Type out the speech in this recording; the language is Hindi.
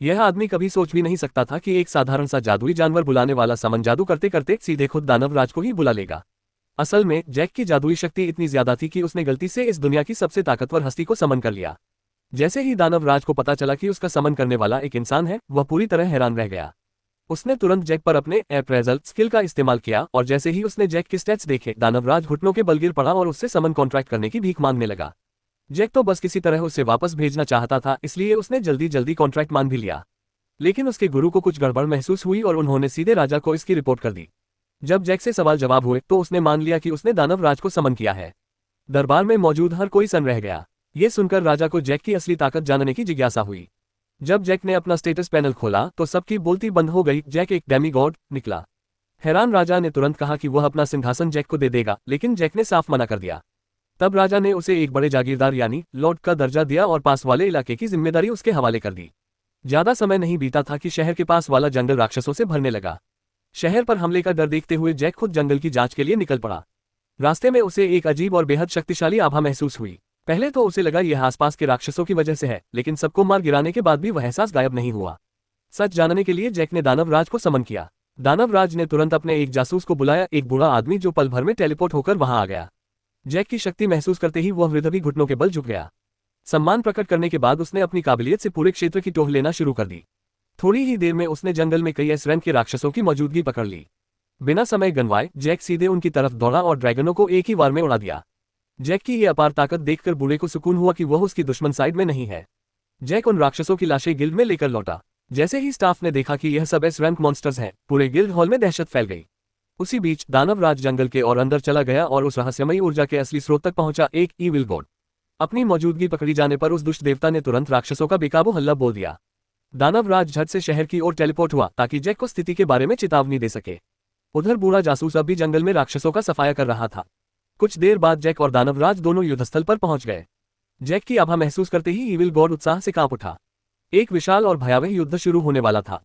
यह आदमी कभी सोच भी नहीं सकता था कि एक साधारण सा जादुई जानवर बुलाने वाला समन जादू करते करते सीधे खुद दानवराज को ही बुला लेगा। असल में जैक की जादुई शक्ति इतनी ज्यादा थी कि उसने गलती से इस दुनिया की सबसे ताकतवर हस्ती को समन कर लिया। जैसे ही दानवराज को पता चला कि उसका समन करने वाला एक इंसान है, वह पूरी तरह हैरान रह गया। उसने तुरंत जैक पर अपने अप्रेजल स्किल का इस्तेमाल किया और जैसे ही उसने जैक के स्टेट्स देखे, दानवराज घुटनों के बल गिर पड़ा और उससे समन कॉन्ट्रैक्ट करने की भीख मांगने लगा। जैक तो बस किसी तरह उसे वापस भेजना चाहता था, इसलिए उसने जल्दी जल्दी कॉन्ट्रैक्ट मान भी लिया। लेकिन उसके गुरु को कुछ गड़बड़ महसूस हुई और उन्होंने सीधे राजा को इसकी रिपोर्ट कर दी। जब जैक से सवाल जवाब हुए तो उसने मान लिया कि उसने दानवराज को समन किया है। दरबार में मौजूद हर कोई सन रह गया। ये सुनकर राजा को जैक की असली ताकत जानने की जिज्ञासा हुई। जब जैक ने अपना स्टेटस पैनल खोला तो सबकी बोलती बंद हो गई। जैक एक डेमीगॉड निकला। हैरान राजा ने तुरंत कहा कि वह अपना सिंहासन जैक को दे देगा, लेकिन जैक ने साफ मना कर दिया। तब राजा ने उसे एक बड़े जागीरदार यानी लॉर्ड का दर्जा दिया और पास वाले इलाके की जिम्मेदारी उसके हवाले कर दी। ज्यादा समय नहीं बीता था कि शहर के पास वाला जंगल राक्षसों से भरने लगा। शहर पर हमले का डर देखते हुए जैक खुद जंगल की जांच के लिए निकल पड़ा। रास्ते में उसे एक अजीब और बेहद शक्तिशाली आभा महसूस हुई। पहले तो उसे लगा यह आसपास के राक्षसों की वजह से है, लेकिन सबको मार गिराने के बाद भी वह एहसास गायब नहीं हुआ। सच जानने के लिए जैक ने दानवराज को समन किया। दानवराज ने तुरंत अपने एक जासूस को बुलाया, एक बूढ़ा आदमी जो पल भर में टेलीपोर्ट होकर वहां आ गया। जैक की शक्ति महसूस करते ही वह वृद्ध भी घुटनों के बल झुक गया। सम्मान प्रकट करने के बाद उसने अपनी काबिलियत से पूरे क्षेत्र की टोह लेना शुरू कर दी। थोड़ी ही देर में उसने जंगल में कई एस रैंक के राक्षसों की मौजूदगी पकड़ ली। बिना समय गंवाए जैक सीधे उनकी तरफ दौड़ा और ड्रैगनों को एक ही वार में उड़ा दिया। जैक की ये अपार ताकत देखकर बूढ़े को सुकून हुआ कि वह उसकी दुश्मन साइड में नहीं है। जैक उन राक्षसों की लाशें गिल्ड में लेकर लौटा। जैसे ही स्टाफ ने देखा कि यह सब एस रैंक मॉन्स्टर्स हैं, पूरे गिल्ड हॉल में दहशत फैल गई। उसी बीच दानवराज जंगल के और अंदर चला गया और उस रहस्यमयी ऊर्जा के असली स्रोत तक पहुंचा, एक ईविल गॉड। अपनी मौजूदगी पकड़ी जाने पर उस दुष्ट देवता ने तुरंत राक्षसों का बेकाबू हल्ला बोल दिया। दानवराज झट से शहर की ओर टेलीपोर्ट हुआ ताकि जैक को स्थिति के बारे में चेतावनी दे सके। उधर बूढ़ा जासूस अब भी जंगल में राक्षसों का सफाया कर रहा था। कुछ देर बाद जैक और दानवराज दोनों युद्धस्थल पर पहुंच गए। जैक की आभा महसूस करते ही ईविल गॉड उत्साह से कांप उठा। एक विशाल और भयावह युद्ध शुरू होने वाला था।